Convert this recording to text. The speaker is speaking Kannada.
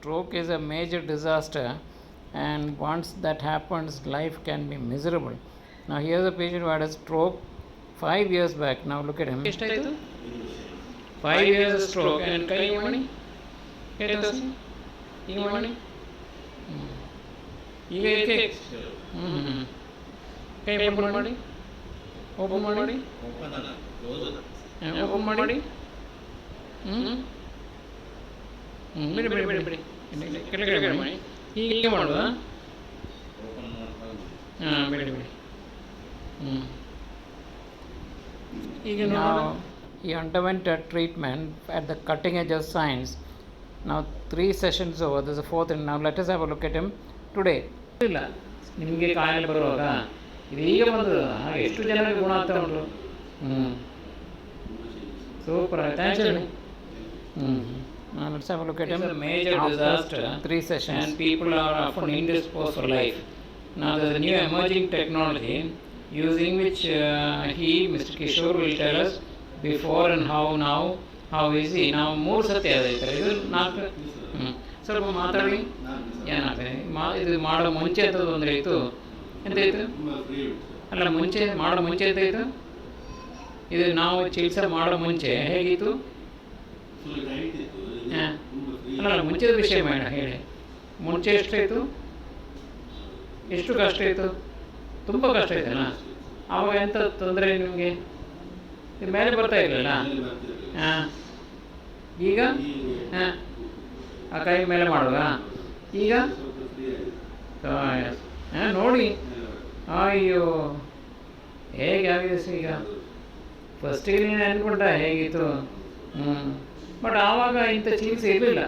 stroke is a major disaster, and once that happens, life can be miserable. Now, here's a patient who had a stroke 5 years back. Now, look at him. 5 years stroke, and can you money? ಈಗ ಮಾಡಿ ಈಗ ಇದಕ್ಕೆ ಕೈ ಓಪನ್ ಮಾಡಿ ಓಪನ್ ಮಾಡಿ ಓಪನ್ ಮಾಡಿ ಬಿಡಿ ಬಿಡಿ ಬಿಡಿ ಬಿಡಿ ಕೆಳಗಡೆ ಮಾಡಿ ಈಗ ಮಾಡುದಾ ಹಾಂ ಬಿಡಿ ಬಿಡಿ ಈಗ ನಾವು he underwent a treatment at the cutting edge of science. Now 3 sessions over, this is the 4th, and now let us have a look at him today. ಇಲ್ಲ ನಿಮಗೆ ಕಾಯಿಲೆ ಬರುವಾಗ ಇದು ಈಗ ಬಂದದ ಎಷ್ಟು ಜನರಿಗೆ ಗುಣ ಆಗ್ತಾ ಉಂಟು. ಸೂಪರ್, ಥ್ಯಾಂಕ್ಸ್ ಹೇಳಿ. Let's have a look at him. It's a major disaster. 3 sessions. And people are often indisposed for life. Now there is a new emerging technology using which Mr. Kishore will tell us before and how is he. ನಾವು 3 ಸತಿ ಅದೈತಾರೆ, ಇದು 4 ಸ್ವಲ್ಪ ಮಾತಾಡಿ ಏನಾಗ್ತದೆ. ಇದು ಮಾಡೋ ಮುಂಚೆ ಅಂತದ್ದು ಅಂದರೆ ಇತ್ತು ಎಂತಾಯಿತು ಅಲ್ಲ, ಮುಂಚೆ ಮಾಡೋ ಮುಂಚೆ ಎಂತಾಯಿತು, ಇದು ನಾವು ಚಿಕಿತ್ಸೆ ಮಾಡೋ ಮುಂಚೆ ಹೇಗಿತ್ತು? ಹಾಂ ಅಲ್ಲ, ಮುಂಚೆದ ವಿಷಯ ಬೇಡ ಹೇಳಿ. ಮುಂಚೆ ಎಷ್ಟಾಯಿತು, ಎಷ್ಟು ಕಷ್ಟ ಇತ್ತು? ತುಂಬ ಕಷ್ಟ ಆಯ್ತಲ್ಲ. ಆವಾಗ ಎಂಥ ತೊಂದರೆ ನಿಮಗೆ? ಇದು ಮೇಲೆ ಬರ್ತಾ ಇರಲಿಲ್ಲ. ಹಾಂ ಈಗ ಹಾಂ ಆ ಕೈ ಮೇಲೆ ಮಾಡುವ ಈಗ ಹಾಂ ನೋಡಿ. ಅಯ್ಯೋ ಹೇಗೆ ಆಗಿದೆ ಈಗ? ಫಸ್ಟಿಗೆ ನೀನು ಅಂದ್ಕೊಂಡ ಹೇಗಿತ್ತು. ಬಟ್ ಆವಾಗ ಇಂಥ ಚಿಕಿತ್ಸೆ ಇರಲಿಲ್ಲ.